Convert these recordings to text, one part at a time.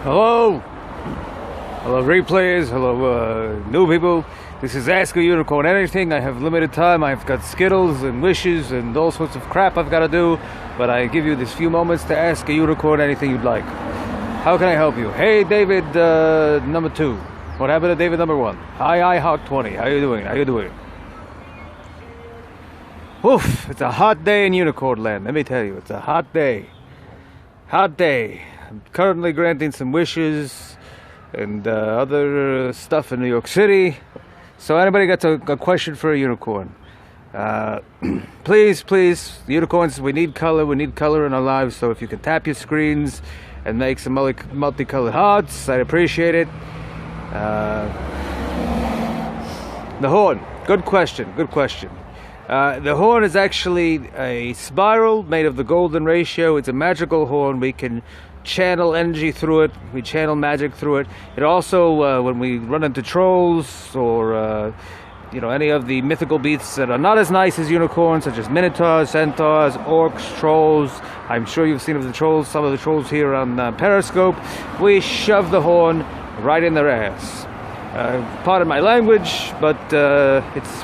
Hello? Hello replayers, hello new people. This is Askl Unicorn Anything. I have limited time. I've got Skittles and wishes and all sorts of crap I've got to do. But I give you these few moments to ask a unicorn anything you'd like. How can I help you? Hey David number 2. What happened to David number 1? Hi Hawk 20. How you doing? How you doing? Oof, it's a hot day in Unicorn Land. Let me tell you, it's a hot day. Hot day. I'm currently granting some wishes and other stuff in New York City. So anybody got a question for a unicorn? Please, unicorns, we need color in our lives. So if you can tap your screens and make some multicolored hearts, I'd appreciate it. The horn, good question. The horn is actually a spiral made of the golden ratio. It's a magical horn. We can channel energy through it. We channel magic through it. It also, when we run into trolls or any of the mythical beasts that are not as nice as unicorns, such as minotaurs, centaurs, orcs, trolls. I'm sure you've seen some of the trolls here on Periscope. We shove the horn right in their ass. Pardon my language, but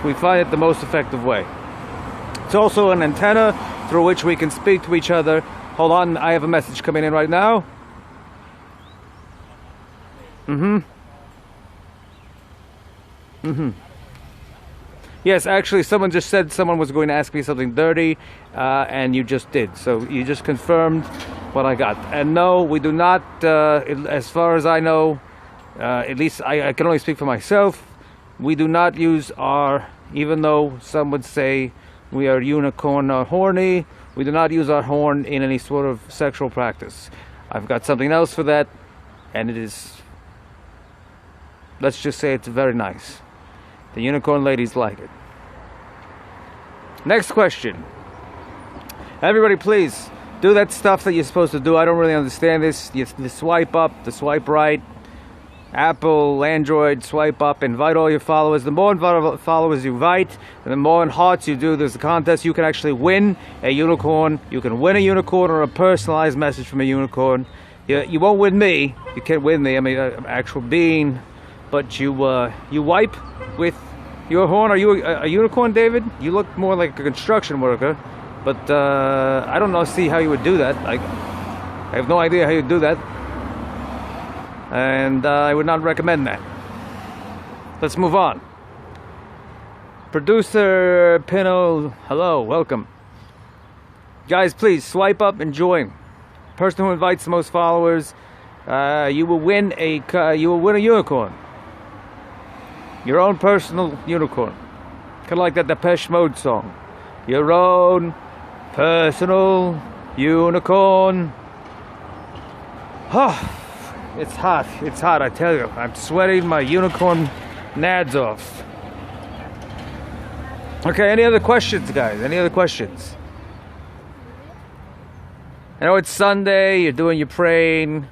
we find it the most effective way. It's also an antenna through which we can speak to each other. Hold on, I have a message coming in right now. Yes, actually, someone just said someone was going to ask me something dirty, and you just did. So you just confirmed what I got. And no, we do not, as far as I know, at least I can only speak for myself, we do not use even though some would say we are unicorn or horny, we do not use our horn in any sort of sexual practice. I've got something else for that, and it is, let's just say it's very nice. The unicorn ladies like it. Next question. Everybody please, do that stuff that you're supposed to do. I don't really understand this. You swipe up, the swipe right. Apple, Android, swipe up, invite all your followers. The more followers you invite, and the more hearts you do, there's a contest. You can actually win a unicorn. You can win a unicorn or a personalized message from a unicorn. You won't win me. You can't win me. I mean, an actual being. But you wipe with your horn. Are you a unicorn, David? You look more like a construction worker. But I don't know. See how you would do that. I have no idea how you'd do that. And I would not recommend that. Let's move on. Producer Pino, hello, welcome. Guys, please swipe up and join. Person who invites the most followers, you will win a unicorn. Your own personal unicorn. Kind of like that Depeche Mode song. Your own personal unicorn. It's hot, I tell you. I'm sweating my unicorn nads off. Okay, any other questions, guys? Any other questions? I know it's Sunday, you're doing your praying.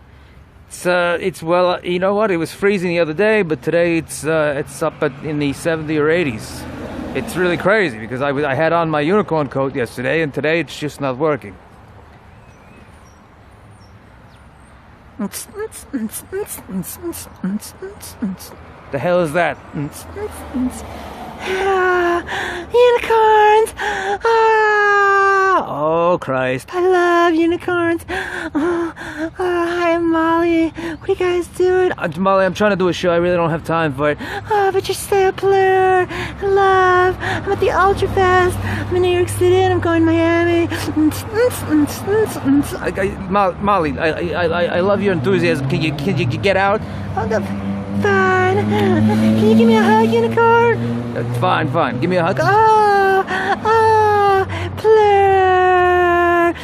It's well, you know what? It was freezing the other day, but today it's up in the 70 or 80s. It's really crazy because I had on my unicorn coat yesterday, and today it's just not working. The hell is that? Unicorns! Oh, Christ. I love unicorns. Hi, I'm Molly. What are you guys doing? Molly, I'm trying to do a show. I really don't have time for it. But you're sampler. I love. I'm at the Ultra Fest. I'm in New York City and I'm going to Miami. Molly, I love your enthusiasm. Can you get out? Fine. Can you give me a hug, unicorn? Fine. Give me a hug. Plur.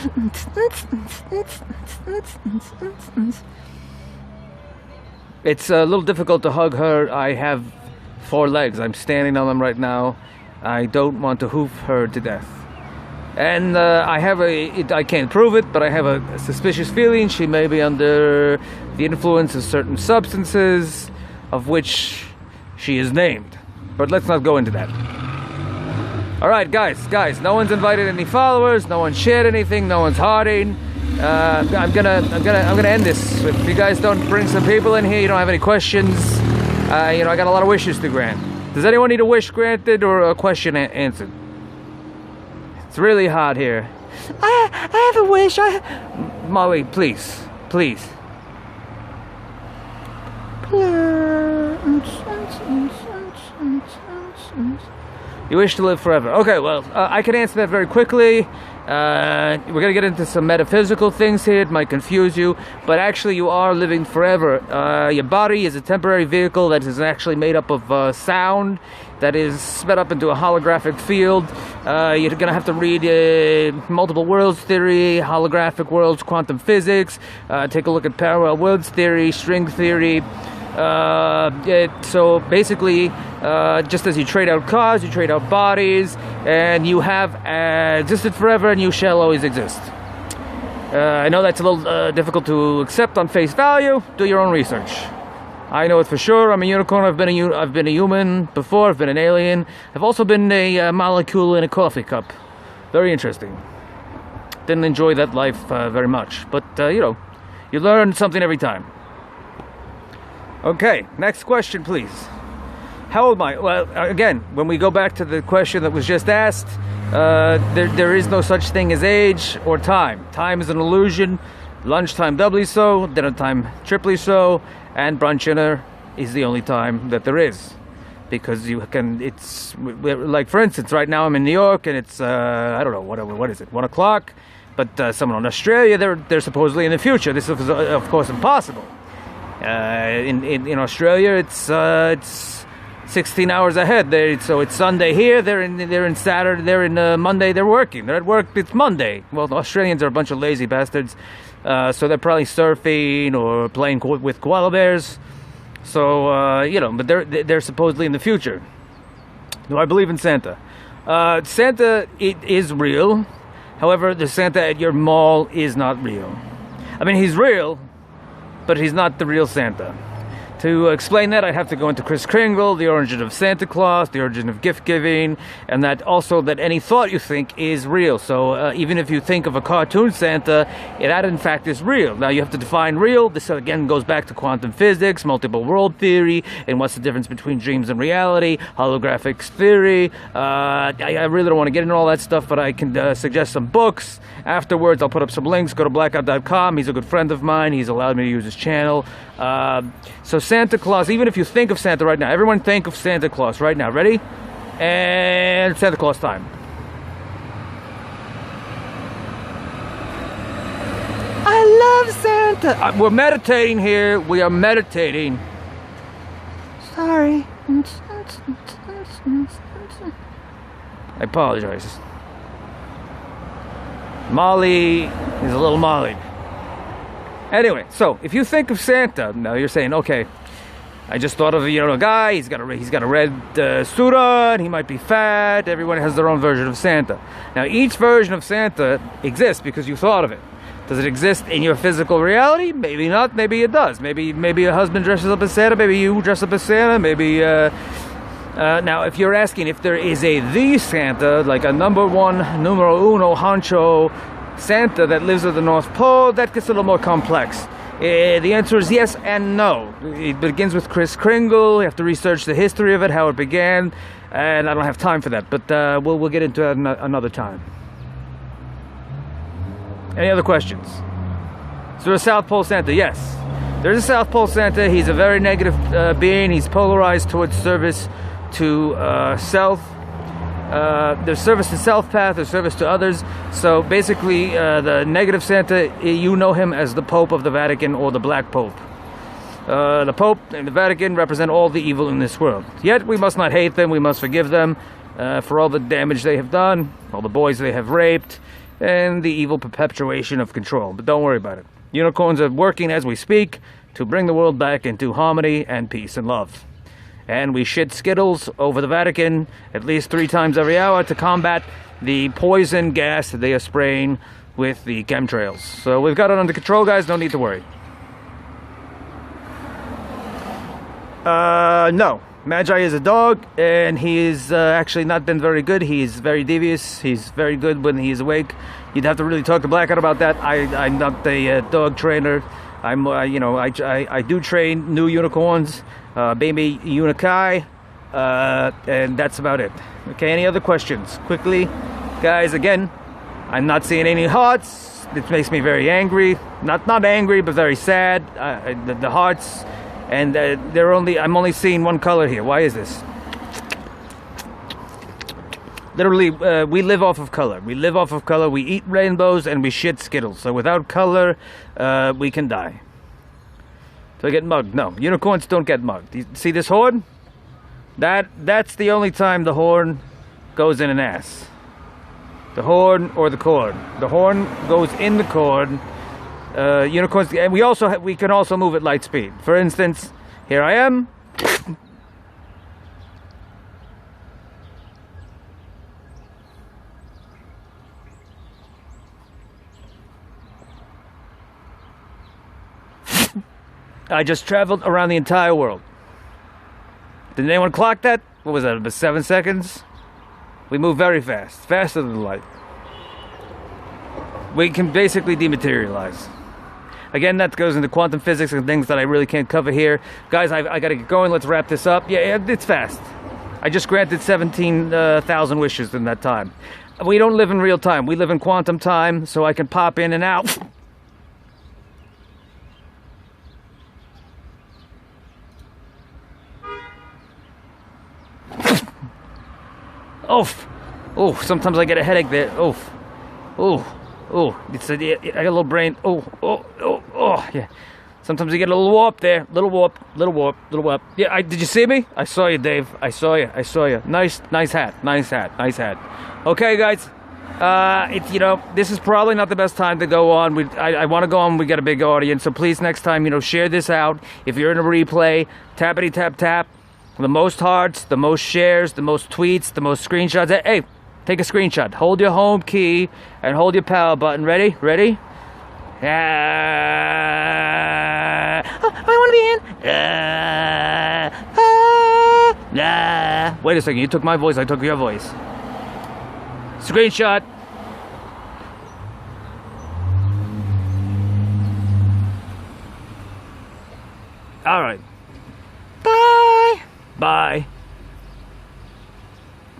It's a little difficult to hug her. I have 4 legs. I'm standing on them right now. I don't want to hoof her to death. And I can't prove it, but I have a suspicious feeling she may be under the influence of certain substances, of which she is named. But let's not go into that. Alright, guys, no one's invited any followers, no one shared anything, no one's hearting. I'm gonna end this. If you guys don't bring some people in here, you don't have any questions. I got a lot of wishes to grant. Does anyone need a wish granted or a question answered? It's really hot here. I have a wish. Molly, please. You wish to live forever. Okay, well, I can answer that very quickly. We're going to get into some metaphysical things here. It might confuse you, but actually you are living forever. Your body is a temporary vehicle that is actually made up of sound that is sped up into a holographic field. You're going to have to read multiple worlds theory, holographic worlds, quantum physics, take a look at parallel worlds theory, string theory. So basically, just as you trade out cars, you trade out bodies, and you have existed forever, and you shall always exist. I know that's a little difficult to accept on face value. Do your own research. I know it for sure. I'm a unicorn. I've been a human before. I've been an alien. I've also been a molecule in a coffee cup. Very interesting. Didn't enjoy that life very much, but you learn something every time. Okay, next question, please. How old am I? Well, again, when we go back to the question that was just asked, there is no such thing as age or time. Time is an illusion. Lunchtime doubly so, dinner time triply so, and brunch dinner is the only time that there is. Because like, for instance, right now I'm in New York, and it's, I don't know, what is it, 1 o'clock? But someone in Australia, they're supposedly in the future. This is, of course, impossible. In Australia, it's 16 hours ahead. So it's Sunday here. They're in Saturday. They're in Monday. They're working. They're at work. It's Monday. Well, the Australians are a bunch of lazy bastards. So they're probably surfing or playing with koala bears. So but they're supposedly in the future. Do I believe in Santa? Santa, it is real. However, the Santa at your mall is not real. I mean, he's real, but he's not the real Santa. To explain that, I'd have to go into Kris Kringle, the origin of Santa Claus, the origin of gift giving, and that any thought you think is real. So even if you think of a cartoon Santa, that in fact is real. Now you have to define real. This again goes back to quantum physics, multiple world theory, and what's the difference between dreams and reality, holographics theory. I really don't want to get into all that stuff, but I can suggest some books. Afterwards, I'll put up some links. Go to blackout.com. He's a good friend of mine. He's allowed me to use his channel. So Santa Claus, even if you think of Santa right now, everyone think of Santa Claus right now. Ready? And Santa Claus time. I love Santa. We're meditating here. We are meditating. Sorry. I apologize. Molly is a little Molly. Anyway, so if you think of Santa, now you're saying, okay, I just thought of a guy. He's got a red suit on. He might be fat. Everyone has their own version of Santa. Now each version of Santa exists because you thought of it. Does it exist in your physical reality? Maybe not. Maybe it does. Maybe a husband dresses up as Santa. Maybe you dress up as Santa. Maybe. Now, if you're asking if there is the Santa, like a numero uno honcho Santa that lives at the North Pole, that gets a little more complex. The answer is yes and no. It begins with Kris Kringle. You have to research the history of it, how it began, and I don't have time for that, but we'll get into it another time. Any other questions? Is there a South Pole Santa? Yes. There's a South Pole Santa. He's a very negative being. He's polarized towards service to self. There's service to self path, there's service to others. So basically, the negative Santa, you know him as the Pope of the Vatican or the Black Pope. The Pope and the Vatican represent all the evil in this world. Yet we must not hate them, we must forgive them for all the damage they have done, all the boys they have raped, and the evil perpetuation of control. But don't worry about it. Unicorns are working as we speak to bring the world back into harmony and peace and love. And we shit Skittles over the Vatican at least 3 times every hour to combat the poison gas that they are spraying with the chemtrails. So we've got it under control, guys. No need to worry. No. Magi is a dog, and he is actually not been very good. He's very devious. He's very good when he's awake. You'd have to really talk to Blackout about that. I'm not a dog trainer. I'm, I do train new unicorns, baby unikai, and that's about it. Okay, any other questions? Quickly, guys, again, I'm not seeing any hearts. It makes me very angry. Not angry, but very sad. The hearts, and I'm only seeing one color here. Why is this? Literally, we live off of color. We live off of color. We eat rainbows and we shit Skittles. So without color, we can die. So I get mugged. No, unicorns don't get mugged. You see this horn? That's the only time the horn goes in an ass. The horn or the corn. The horn goes in the corn. Unicorns, and we can also move at light speed. For instance, here I am. I just traveled around the entire world. Did anyone clock that? What was that, about 7 seconds? We move very fast, faster than light. We can basically dematerialize. Again, that goes into quantum physics and things that I really can't cover here. Guys, I gotta get going, let's wrap this up. Yeah, it's fast. I just granted 17,000 wishes in that time. We don't live in real time, we live in quantum time, so I can pop in and out. Oof. Oh, sometimes I get a headache there. Oof. Oh. Oh. I got a little brain. Oh. Yeah. Sometimes you get a little warp there. Little warp. Yeah, did you see me? I saw you, Dave. I saw you. Nice hat. Okay, guys. This is probably not the best time to go on. I want to go on. We got a big audience, so please next time, share this out. If you're in a replay, tappity tap. The most hearts, the most shares, the most tweets, the most screenshots. Hey, take a screenshot. Hold your home key and hold your power button. Ready? I want to be in. Wait a second. You took my voice. I took your voice. Screenshot. All right. Bye.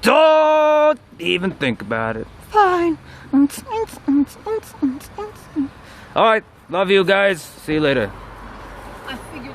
Don't even think about it. Fine. All right. Love you guys. See you later. I figured